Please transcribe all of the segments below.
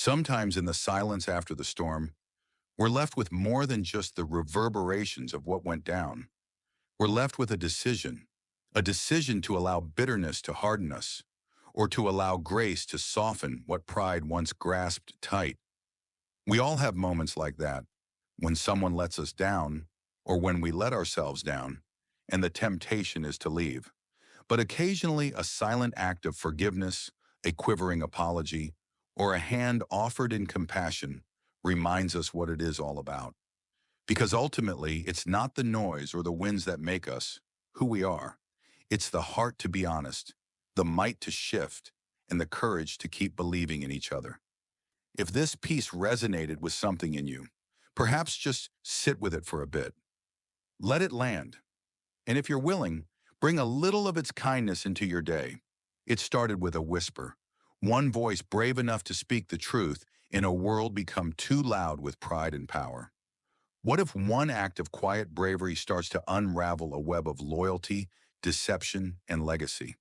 Sometimes in the silence after the storm, we're left with more than just the reverberations of what went down. We're left with a decision to allow bitterness to harden us, or to allow grace to soften what pride once grasped tight. We all have moments like that, when someone lets us down, or when we let ourselves down, and the temptation is to leave. But occasionally, a silent act of forgiveness, a quivering apology, or a hand offered in compassion reminds us what it is all about. Because ultimately, it's not the noise or the winds that make us who we are. It's the heart to be honest, the might to shift, and the courage to keep believing in each other. If this piece resonated with something in you, perhaps just sit with it for a bit. Let it land. And if you're willing, bring a little of its kindness into your day. It started with a whisper, one voice brave enough to speak the truth in a world become too loud with pride and power. What if one act of quiet bravery starts to unravel a web of loyalty, deception, and legacy?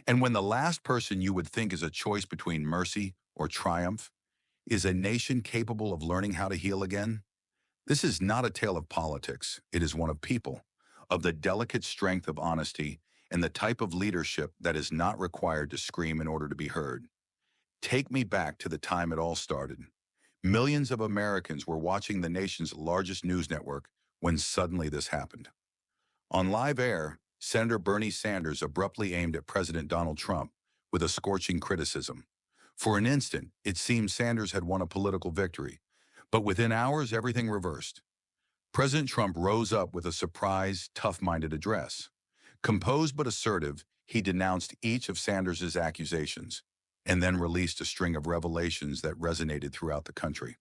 And when the last person you would think is a choice between mercy or triumph is a nation capable of learning how to heal again? This is not a tale of politics. It is one of people, of the delicate strength of honesty and the type of leadership that is not required to scream in order to be heard. Take me back to the time it all started. Millions of Americans were watching the nation's largest news network when suddenly this happened. On live air, Senator Bernie Sanders abruptly aimed at President Donald Trump with a scorching criticism. For an instant, it seemed Sanders had won a political victory, but within hours, everything reversed. President Trump rose up with a surprise, tough-minded address. Composed but assertive, he denounced each of Sanders's accusations, and then released a string of revelations that resonated throughout the country.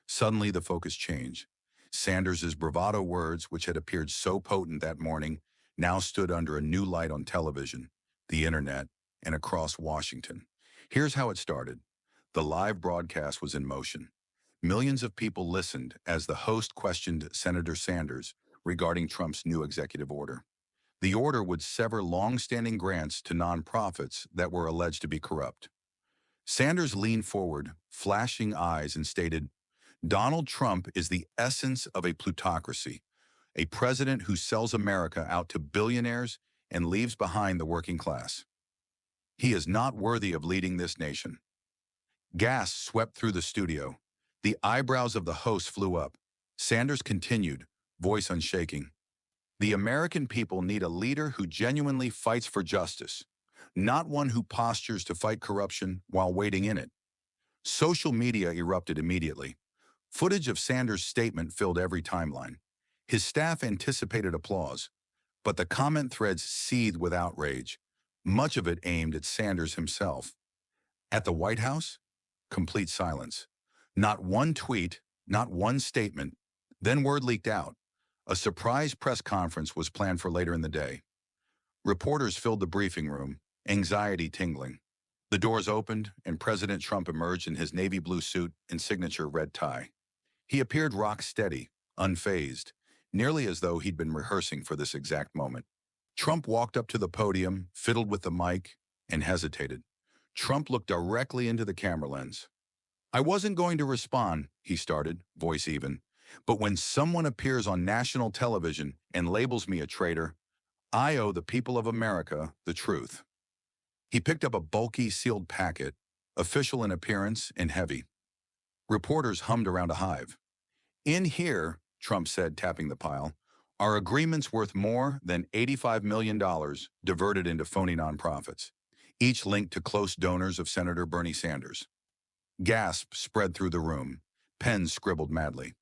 Suddenly, the focus changed. Sanders's bravado words, which had appeared so potent that morning, now stood under a new light on television, the internet, and across Washington. Here's how it started. The live broadcast was in motion. Millions of people listened as the host questioned Senator Sanders regarding Trump's new executive order. The order would sever long-standing grants to nonprofits that were alleged to be corrupt. Sanders leaned forward, flashing eyes, and stated, "Donald Trump is the essence of a plutocracy, a president who sells America out to billionaires and leaves behind the working class. He is not worthy of leading this nation." Gasps swept through the studio. The eyebrows of the host flew up. Sanders continued, voice unshaking. "The American people need a leader who genuinely fights for justice, not one who postures to fight corruption while waiting in it." Social media erupted immediately. Footage of Sanders' statement filled every timeline. His staff anticipated applause, but the comment threads seethed with outrage, much of it aimed at Sanders himself. At the White House, complete silence. Not one tweet, not one statement. Then word leaked out. A surprise press conference was planned for later in the day. Reporters filled the briefing room, anxiety tingling. The doors opened, and President Trump emerged in his navy blue suit and signature red tie. He appeared rock steady, unfazed, nearly as though he'd been rehearsing for this exact moment. Trump walked up to the podium, fiddled with the mic, and hesitated. Trump looked directly into the camera lens. "I wasn't going to respond," he started, voice even, "but when someone appears on national television and labels me a traitor, I owe the people of America the truth." He picked up a bulky, sealed packet, official in appearance and heavy. Reporters hummed around a hive. "In here," Trump said, tapping the pile, "are agreements worth more than $85 million diverted into phony nonprofits, each linked to close donors of Senator Bernie Sanders." Gasps spread through the room. Pens scribbled madly.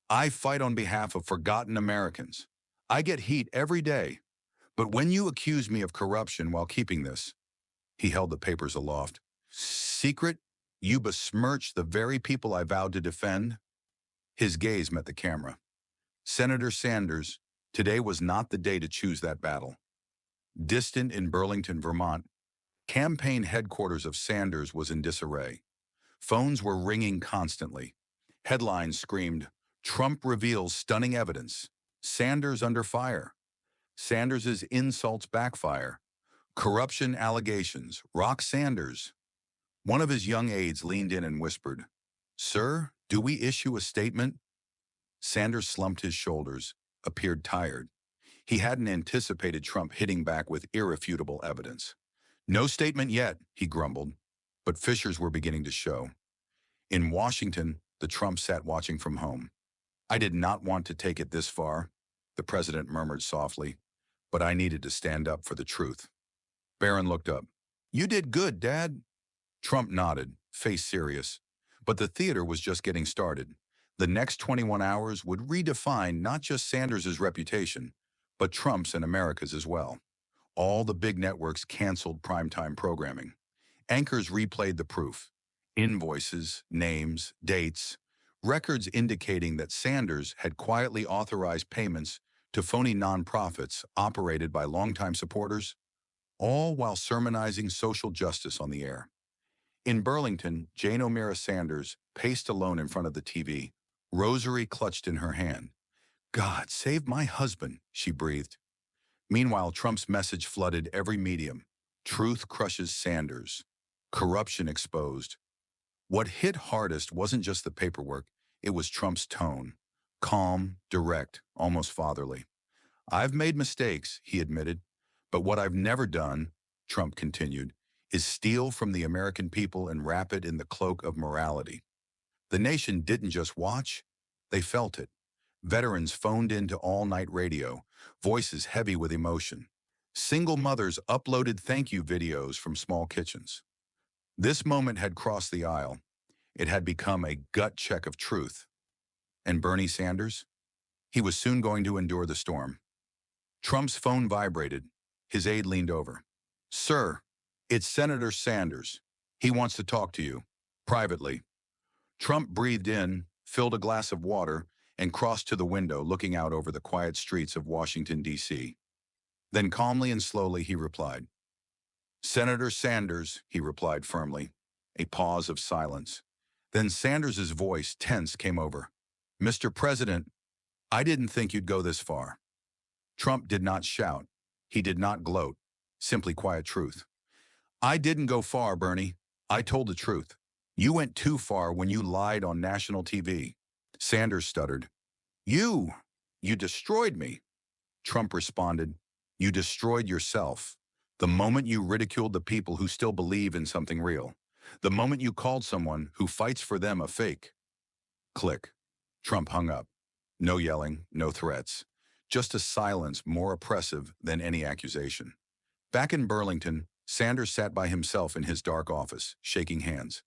"I fight on behalf of forgotten Americans. I get heat every day. But when you accuse me of corruption while keeping this," he held the papers aloft, "secret, you besmirch the very people I vowed to defend." His gaze met the camera. Senator Sanders, today was not the day to choose that battle. Distant in Burlington, Vermont, campaign headquarters of Sanders was in disarray. Phones were ringing constantly. Headlines screamed, "Trump reveals stunning evidence. Sanders under fire. Sanders' insults backfire. Corruption allegations. Rock Sanders." One of his young aides leaned in and whispered, Sir, do we issue a statement? Sanders slumped his shoulders, appeared tired. He hadn't anticipated Trump hitting back with irrefutable evidence. No statement yet, he grumbled. But fissures were beginning to show. In Washington, the Trump sat watching from home. I did not want to take it this far, the president murmured softly, but I needed to stand up for the truth. Barron looked up. You did good, Dad. Trump nodded, face serious. But the theater was just getting started. The next 21 hours would redefine not just Sanders' reputation, but Trump's and America's as well. All the big networks canceled primetime programming. Anchors replayed the proof. Invoices, names, dates, records indicating that Sanders had quietly authorized payments to phony nonprofits operated by longtime supporters, all while sermonizing social justice on the air. In Burlington, Jane O'Meara Sanders paced alone in front of the TV, rosary clutched in her hand. God, save my husband, she breathed. Meanwhile, Trump's message flooded every medium. Truth crushes Sanders. Corruption exposed. What hit hardest wasn't just the paperwork, it was Trump's tone. Calm, direct, almost fatherly. I've made mistakes, he admitted, but what I've never done, Trump continued, is steal from the American people and wrap it in the cloak of morality. The nation didn't just watch, they felt it. Veterans phoned into all-night radio, voices heavy with emotion. Single mothers uploaded thank you videos from small kitchens. This moment had crossed the aisle. It had become a gut check of truth. And Bernie Sanders? He was soon going to endure the storm. Trump's phone vibrated. His aide leaned over. Sir, it's Senator Sanders. He wants to talk to you, privately. Trump breathed in, filled a glass of water, and crossed to the window, looking out over the quiet streets of Washington, D.C. Then calmly and slowly he replied. Senator Sanders, he replied firmly. A pause of silence. Then Sanders's voice, tense, came over. Mr. President, I didn't think you'd go this far. Trump did not shout. He did not gloat. Simply quiet truth. I didn't go far, Bernie. I told the truth. You went too far when you lied on national TV. Sanders stuttered. You destroyed me. Trump responded, you destroyed yourself. The moment you ridiculed the people who still believe in something real. The moment you called someone who fights for them a fake. Click. Trump hung up. No yelling, no threats. Just a silence more oppressive than any accusation. Back in Burlington, Sanders sat by himself in his dark office, shaking hands.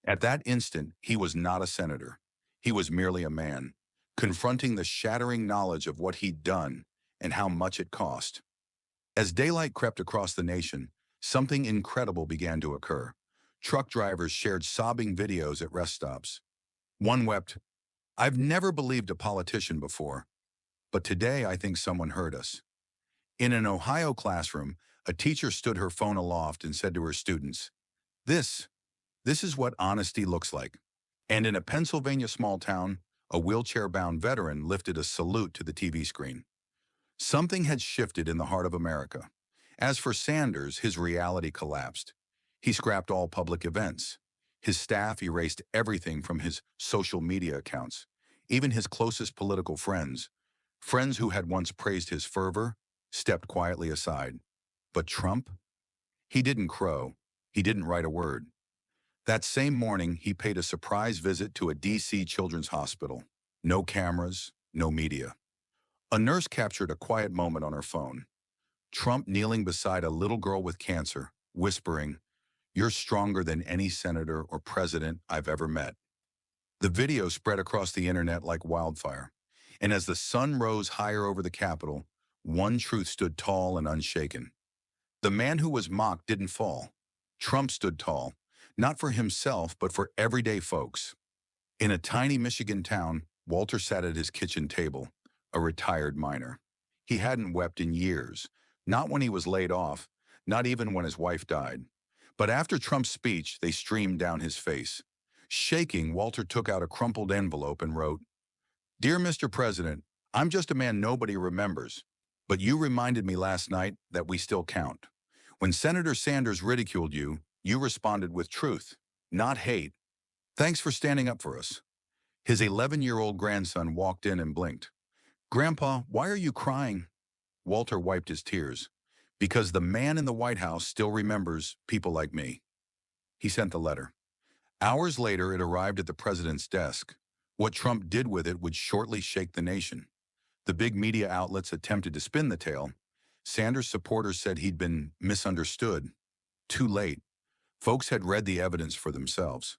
At that instant, he was not a senator. He was merely a man, confronting the shattering knowledge of what he'd done and how much it cost. As daylight crept across the nation, something incredible began to occur. Truck drivers shared sobbing videos at rest stops. One wept, I've never believed a politician before, but today I think someone heard us. In an Ohio classroom, a teacher stood her phone aloft and said to her students, This is what honesty looks like. And in a Pennsylvania small town, a wheelchair-bound veteran lifted a salute to the TV screen. Something had shifted in the heart of America. As for Sanders, his reality collapsed. He scrapped all public events. His staff erased everything from his social media accounts, even his closest political friends. Friends who had once praised his fervor stepped quietly aside. But Trump? He didn't crow. He didn't write a word. That same morning, he paid a surprise visit to a D.C. children's hospital. No cameras, no media. A nurse captured a quiet moment on her phone. Trump kneeling beside a little girl with cancer, whispering, You're stronger than any senator or president I've ever met. The video spread across the internet like wildfire. And as the sun rose higher over the Capitol, one truth stood tall and unshaken. The man who was mocked didn't fall. Trump stood tall, not for himself, but for everyday folks. In a tiny Michigan town, Walter sat at his kitchen table, a retired miner. He hadn't wept in years, not when he was laid off, not even when his wife died. But after Trump's speech, they streamed down his face. Shaking, Walter took out a crumpled envelope and wrote, Dear Mr. President, I'm just a man nobody remembers, but you reminded me last night that we still count. When Senator Sanders ridiculed you, you responded with truth, not hate. Thanks for standing up for us. His 11-year-old grandson walked in and blinked. Grandpa, why are you crying? Walter wiped his tears. Because the man in the White House still remembers people like me. He sent the letter. Hours later, it arrived at the president's desk. What Trump did with it would shortly shake the nation. The big media outlets attempted to spin the tale. Sanders' supporters said he'd been misunderstood. Too late. Folks had read the evidence for themselves.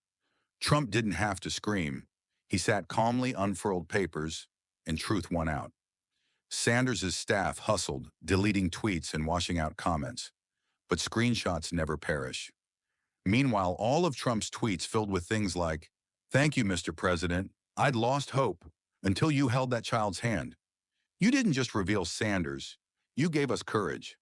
Trump didn't have to scream. He sat calmly, unfurled papers, and truth won out. Sanders' staff hustled, deleting tweets and washing out comments. But screenshots never perish. Meanwhile, all of Trump's tweets filled with things like, "Thank you, Mr. President. I'd lost hope until you held that child's hand. You didn't just reveal Sanders. You gave us courage."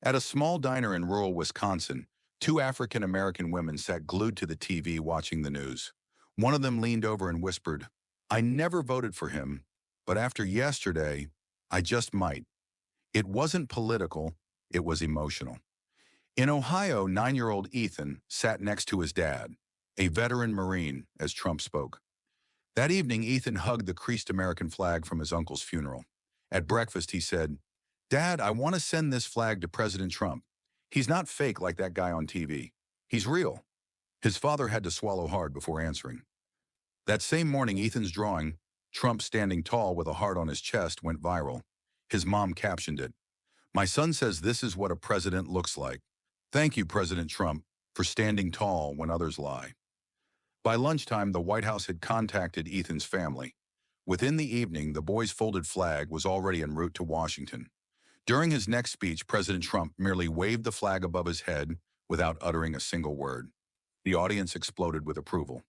At a small diner in rural Wisconsin, two African-American women sat glued to the TV watching the news. One of them leaned over and whispered, "I never voted for him, but after yesterday, I just might." It wasn't political, it was emotional. In Ohio, 9-year-old Ethan sat next to his dad, a veteran Marine, as Trump spoke. That evening, Ethan hugged the creased American flag from his uncle's funeral. At breakfast, he said, "Dad, I want to send this flag to President Trump. He's not fake like that guy on TV. He's real." His father had to swallow hard before answering. That same morning, Ethan's drawing, Trump standing tall with a heart on his chest, went viral. His mom captioned it, "My son says this is what a president looks like. Thank you, President Trump, for standing tall when others lie." By lunchtime, the White House had contacted Ethan's family. Within the evening, the boy's folded flag was already en route to Washington. During his next speech, President Trump merely waved the flag above his head without uttering a single word. The audience exploded with approval.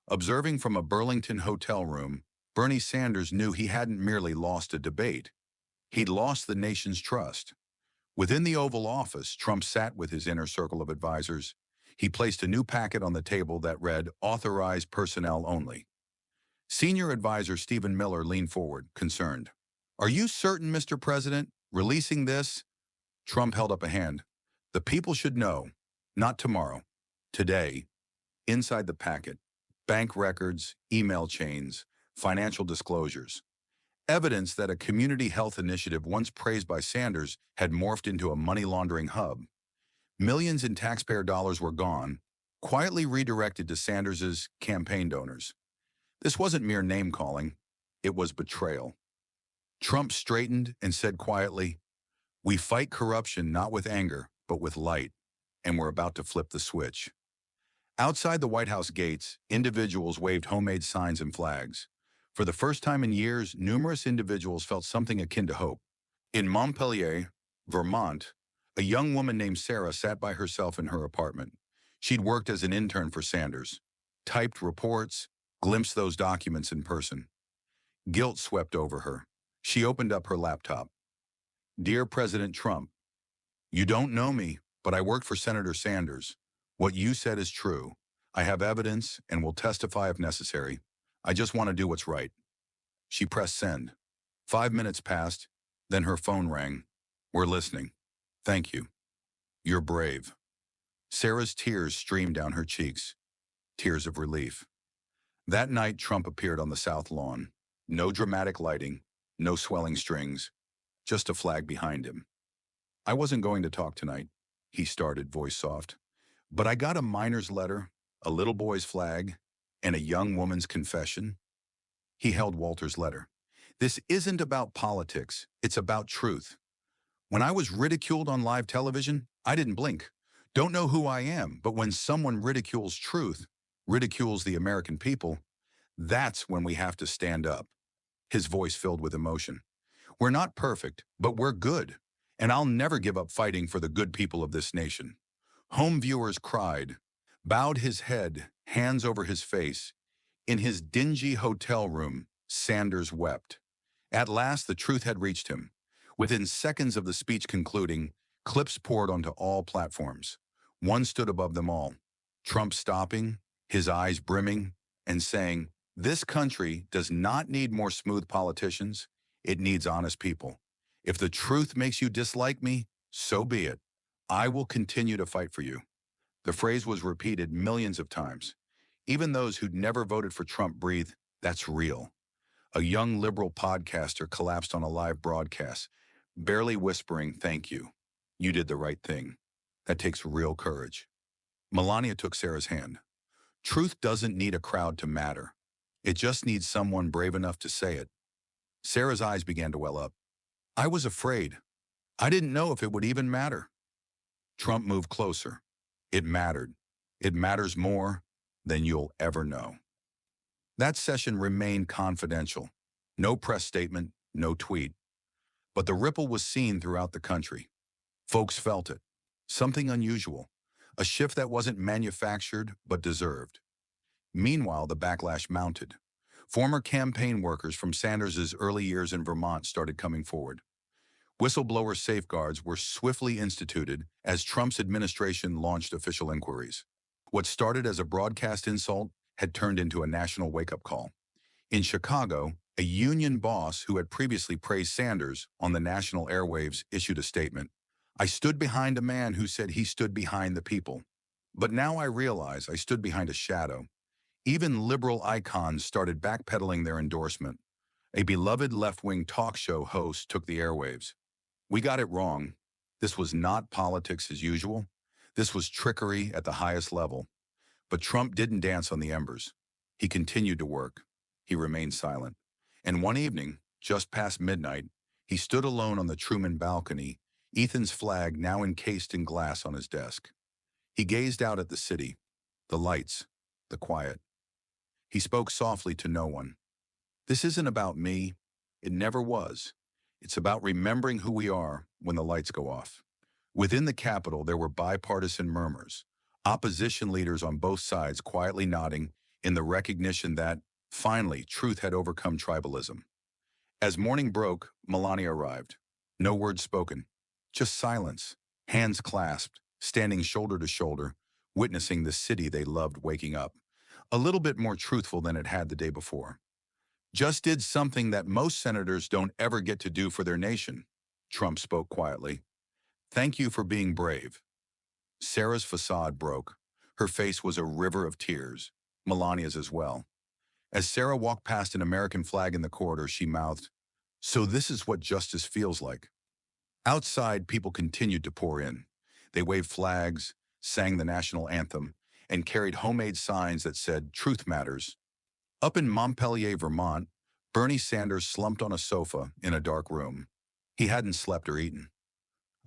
Observing from a Burlington hotel room, Bernie Sanders knew he hadn't merely lost a debate. He'd lost the nation's trust. Within the Oval Office, Trump sat with his inner circle of advisors. He placed a new packet on the table that read, "Authorized personnel only." Senior advisor Stephen Miller leaned forward, concerned. "Are you certain, Mr. President, releasing this?" Trump held up a hand. "The people should know. Not tomorrow. Today." Inside the packet, bank records, email chains, financial disclosures. Evidence that a community health initiative once praised by Sanders had morphed into a money laundering hub. Millions in taxpayer dollars were gone, quietly redirected to Sanders's campaign donors. This wasn't mere name-calling, it was betrayal. Trump straightened and said quietly, "We fight corruption not with anger, but with light, and we're about to flip the switch." Outside the White House gates, individuals waved homemade signs and flags. For the first time in years, numerous individuals felt something akin to hope. In Montpelier, Vermont, a young woman named Sarah sat by herself in her apartment. She'd worked as an intern for Sanders, typed reports, glimpsed those documents in person. Guilt swept over her. She opened up her laptop. "Dear President Trump, you don't know me, but I worked for Senator Sanders. What you said is true. I have evidence and will testify if necessary. I just want to do what's right." She pressed send. 5 minutes passed, then her phone rang. "We're listening. Thank you. You're brave." Sarah's tears streamed down her cheeks, tears of relief. That night, Trump appeared on the South Lawn. No dramatic lighting, no swelling strings, just a flag behind him. "I wasn't going to talk tonight," he started, voice soft. "But I got a miner's letter, a little boy's flag, and a young woman's confession." He held Walter's letter. "This isn't about politics, it's about truth. When I was ridiculed on live television, I didn't blink. Don't know who I am, but when someone ridicules truth, ridicules the American people, that's when we have to stand up." His voice filled with emotion. "We're not perfect, but we're good, and I'll never give up fighting for the good people of this nation." Home viewers cried, bowed his head, hands over his face. In his dingy hotel room, Sanders wept. At last, the truth had reached him. Within seconds of the speech concluding, clips poured onto all platforms. One stood above them all. Trump stopping, his eyes brimming, and saying, "This country does not need more smooth politicians. It needs honest people. If the truth makes you dislike me, so be it. I will continue to fight for you." The phrase was repeated millions of times. Even those who'd never voted for Trump breathed, "That's real." A young liberal podcaster collapsed on a live broadcast, barely whispering, "Thank you. You did the right thing." That takes real courage. Melania took Sarah's hand. Truth doesn't need a crowd to matter. It just needs someone brave enough to say it. Sarah's eyes began to well up. "I was afraid. I didn't know if it would even matter." Trump moved closer. It mattered. It matters more than you'll ever know. That session remained confidential. No press statement, no tweet. But the ripple was seen throughout the country. Folks felt it. Something unusual. A shift that wasn't manufactured but deserved. Meanwhile, the backlash mounted. Former campaign workers from Sanders' early years in Vermont started coming forward. Whistleblower safeguards were swiftly instituted as Trump's administration launched official inquiries. What started as a broadcast insult had turned into a national wake-up call. In Chicago, a union boss who had previously praised Sanders on the national airwaves issued a statement. "I stood behind a man who said he stood behind the people. But now I realize I stood behind a shadow." Even liberal icons started backpedaling their endorsement. A beloved left-wing talk show host took the airwaves. "We got it wrong. This was not politics as usual. This was trickery at the highest level." But Trump didn't dance on the embers. He continued to work. He remained silent. And one evening, just past midnight, he stood alone on the Truman balcony, Ethan's flag now encased in glass on his desk. He gazed out at the city, the lights, the quiet. He spoke softly to no one. "This isn't about me. It never was. It's about remembering who we are when the lights go off." Within the Capitol, there were bipartisan murmurs, opposition leaders on both sides quietly nodding in the recognition that, finally, truth had overcome tribalism. As morning broke, Melania arrived. No words spoken, just silence, hands clasped, standing shoulder to shoulder, witnessing the city they loved waking up, a little bit more truthful than it had the day before. "Just did something that most senators don't ever get to do for their nation," Trump spoke quietly. "Thank you for being brave." Sarah's facade broke. Her face was a river of tears, Melania's as well. As Sarah walked past an American flag in the corridor, she mouthed, "So this is what justice feels like." Outside, people continued to pour in. They waved flags, sang the national anthem, and carried homemade signs that said, "Truth matters." Up in Montpelier, Vermont, Bernie Sanders slumped on a sofa in a dark room. He hadn't slept or eaten.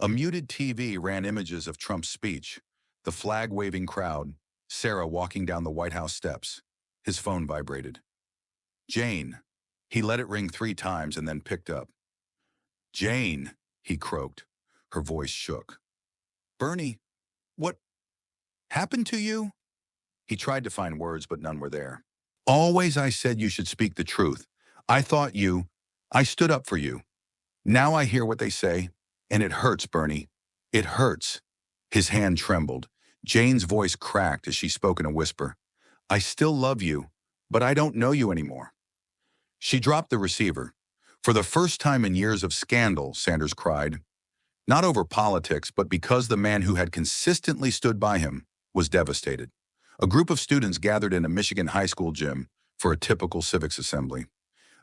A muted TV ran images of Trump's speech, the flag-waving crowd, Sarah walking down the White House steps. His phone vibrated. "Jane." He let it ring 3 times and then picked up. "Jane," he croaked. Her voice shook. "Bernie, what happened to you?" He tried to find words, but none were there. "Always I said you should speak the truth. I stood up for you. Now I hear what they say, and it hurts, Bernie. It hurts." His hand trembled. Jane's voice cracked as she spoke in a whisper. "I still love you, but I don't know you anymore." She dropped the receiver. For the first time in years of scandal, Sanders cried. Not over politics, but because the man who had consistently stood by him was devastated. A group of students gathered in a Michigan high school gym for a typical civics assembly.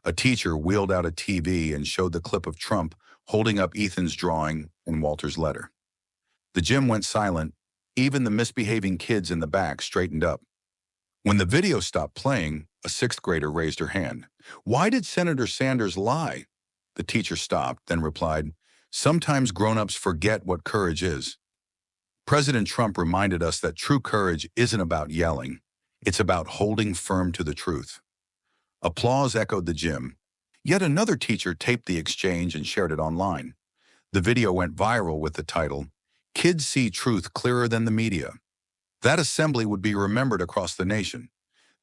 A teacher wheeled out a TV and showed the clip of Trump holding up Ethan's drawing and Walter's letter. The gym went silent. Even the misbehaving kids in the back straightened up. When the video stopped playing, a 6th grader raised her hand. "Why did Senator Sanders lie?" The teacher stopped, then replied, "Sometimes grown-ups forget what courage is." President Trump reminded us that true courage isn't about yelling. It's about holding firm to the truth. Applause echoed the gym. Yet another teacher taped the exchange and shared it online. The video went viral with the title, "Kids See Truth Clearer Than the Media." That assembly would be remembered across the nation,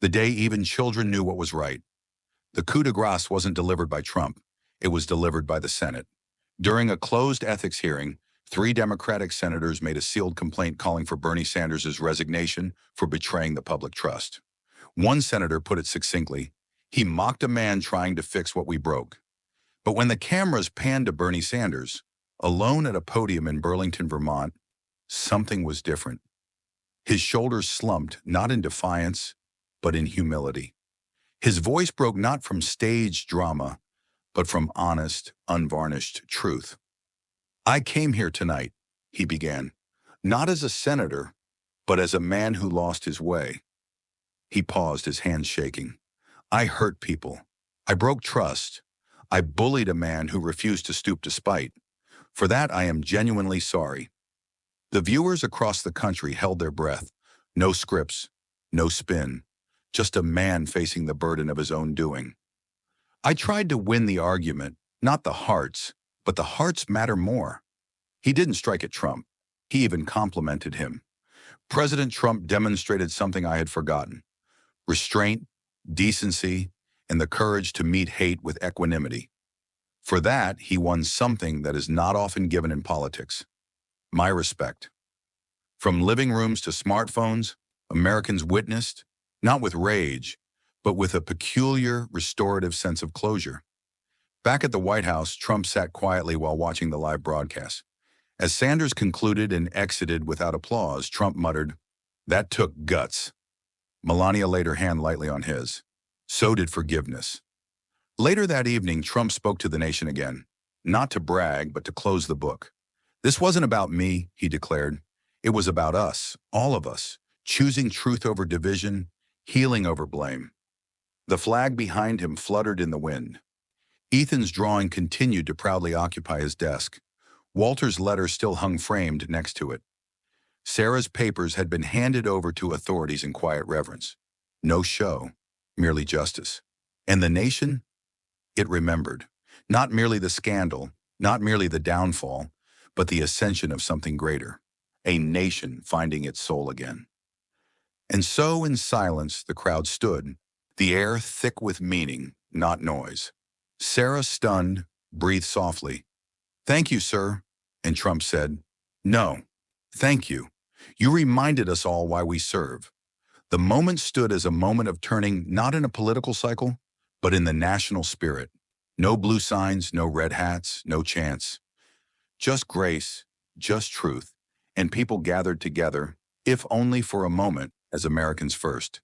the day even children knew what was right. The coup de grace wasn't delivered by Trump. It was delivered by the Senate. During a closed ethics hearing, 3 Democratic senators made a sealed complaint calling for Bernie Sanders' resignation for betraying the public trust. One senator put it succinctly, "He mocked a man trying to fix what we broke." But when the cameras panned to Bernie Sanders, alone at a podium in Burlington, Vermont, something was different. His shoulders slumped, not in defiance, but in humility. His voice broke not from stage drama, but from honest, unvarnished truth. "I came here tonight," he began, "not as a senator, but as a man who lost his way." He paused, his hands shaking. "I hurt people. I broke trust. I bullied a man who refused to stoop to spite. For that, I am genuinely sorry." The viewers across the country held their breath. No scripts, no spin, just a man facing the burden of his own doing. "I tried to win the argument, not the hearts, but the hearts matter more." He didn't strike at Trump. He even complimented him. "President Trump demonstrated something I had forgotten: restraint, decency, and the courage to meet hate with equanimity. For that, he won something that is not often given in politics: my respect." From living rooms to smartphones, Americans witnessed, not with rage, but with a peculiar restorative sense of closure. Back at the White House, Trump sat quietly while watching the live broadcast. As Sanders concluded and exited without applause, Trump muttered, "That took guts." Melania laid her hand lightly on his. So did forgiveness. Later that evening, Trump spoke to the nation again, not to brag, but to close the book. "This wasn't about me," he declared. "It was about us, all of us, choosing truth over division, healing over blame." The flag behind him fluttered in the wind. Ethan's drawing continued to proudly occupy his desk. Walter's letter still hung framed next to it. Sarah's papers had been handed over to authorities in quiet reverence. No show, merely justice. And the nation? It remembered. Not merely the scandal, not merely the downfall, but the ascension of something greater. A nation finding its soul again. And so, in silence, the crowd stood, the air thick with meaning, not noise. Sarah, stunned, breathed softly. "Thank you, sir." And Trump said, "No, thank you. You reminded us all why we serve." The moment stood as a moment of turning, not in a political cycle, but in the national spirit. No blue signs, no red hats, no chants. Just grace, just truth, and people gathered together, if only for a moment, as Americans first.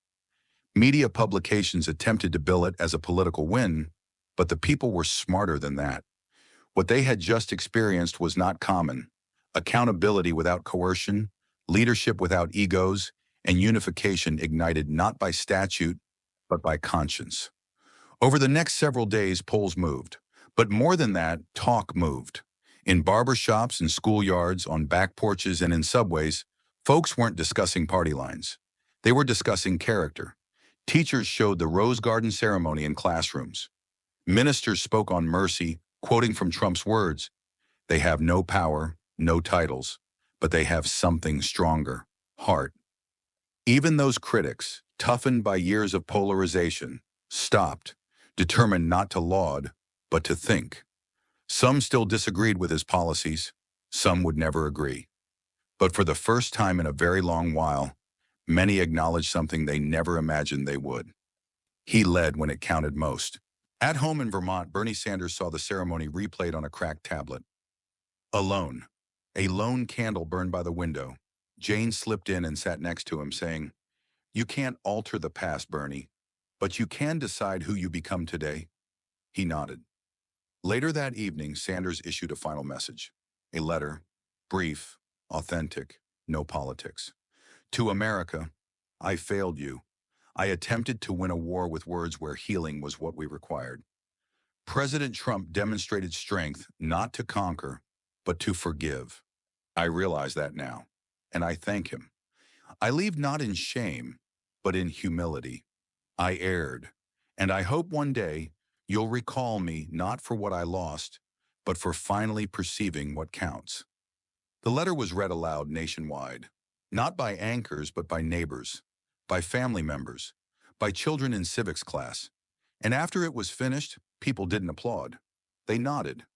Media publications attempted to bill it as a political win, but the people were smarter than that. What they had just experienced was not common: accountability without coercion, leadership without egos, and unification ignited not by statute, but by conscience. Over the next several days, polls moved. But more than that, talk moved. In barbershops and schoolyards, on back porches, and in subways, folks weren't discussing party lines. They were discussing character. Teachers showed the Rose Garden ceremony in classrooms. Ministers spoke on mercy, quoting from Trump's words, "They have no power, no titles, but they have something stronger: heart." Even those critics, toughened by years of polarization, stopped, determined not to laud, but to think. Some still disagreed with his policies. Some would never agree. But for the first time in a very long while, many acknowledged something they never imagined they would. He led when it counted most. At home in Vermont, Bernie Sanders saw the ceremony replayed on a cracked tablet. Alone, a lone candle burned by the window, Jane slipped in and sat next to him, saying, "You can't alter the past, Bernie, but you can decide who you become today." He nodded. Later that evening, Sanders issued a final message. A letter, brief, authentic, no politics. "To America, I failed you. I attempted to win a war with words where healing was what we required. President Trump demonstrated strength not to conquer, but to forgive. I realize that now, and I thank him. I leave not in shame, but in humility. I erred, and I hope one day you'll recall me not for what I lost, but for finally perceiving what counts." The letter was read aloud nationwide, not by anchors, but by neighbors, by family members, by children in civics class. And after it was finished, people didn't applaud. They nodded.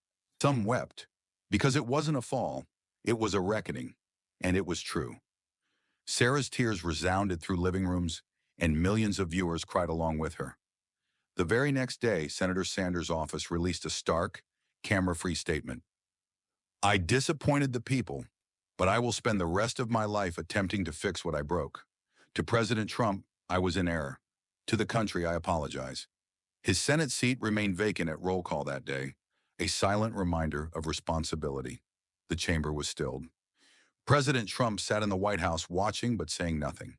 Some wept, because it wasn't a fall, it was a reckoning, and it was true. Sarah's tears resounded through living rooms, and millions of viewers cried along with her. The very next day, Senator Sanders' office released a stark, camera-free statement. "I disappointed the people, but I will spend the rest of my life attempting to fix what I broke. To President Trump, I was in error. To the country, I apologize. His Senate seat remained vacant at roll call that day, a silent reminder of responsibility. The chamber was stilled. President Trump sat in the White House watching but saying nothing.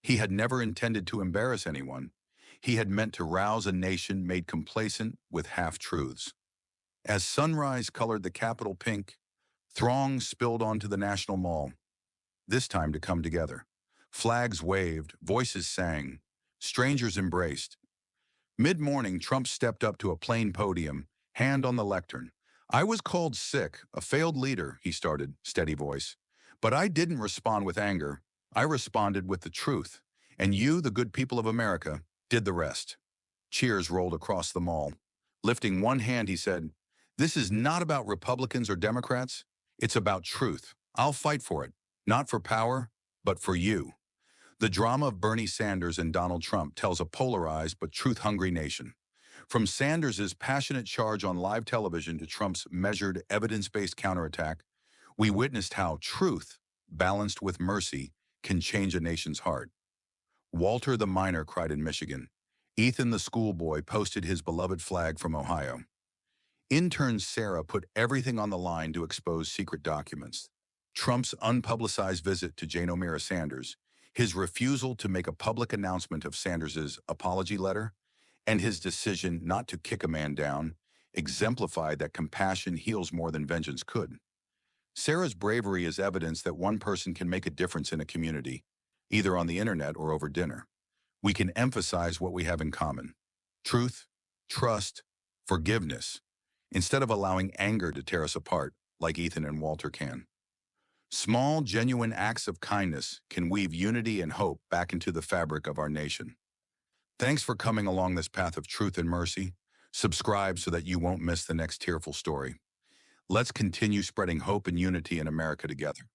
He had never intended to embarrass anyone. He had meant to rouse a nation made complacent with half-truths. As sunrise colored the Capitol pink, throngs spilled onto the National Mall, this time to come together. Flags waved, voices sang, strangers embraced. Mid-morning, Trump stepped up to a plain podium, hand on the lectern. "I was called sick, a failed leader," he started, steady voice. "But I didn't respond with anger. I responded with the truth. And you, the good people of America, did the rest." Cheers rolled across the mall. Lifting one hand, he said, "This is not about Republicans or Democrats. It's about truth. I'll fight for it, not for power, but for you." The drama of Bernie Sanders and Donald Trump tells a polarized but truth-hungry nation. From Sanders' passionate charge on live television to Trump's measured, evidence-based counterattack, we witnessed how truth, balanced with mercy, can change a nation's heart. Walter the miner cried in Michigan. Ethan the schoolboy posted his beloved flag from Ohio. Intern Sarah put everything on the line to expose secret documents. Trump's unpublicized visit to Jane O'Meara Sanders, his refusal to make a public announcement of Sanders' apology letter, and his decision not to kick a man down, exemplified that compassion heals more than vengeance could. Sarah's bravery is evidence that one person can make a difference in a community, either on the internet or over dinner. We can emphasize what we have in common: truth, trust, forgiveness, instead of allowing anger to tear us apart like Ethan and Walter can. Small, genuine acts of kindness can weave unity and hope back into the fabric of our nation. Thanks for coming along this path of truth and mercy. Subscribe so that you won't miss the next tearful story. Let's continue spreading hope and unity in America together.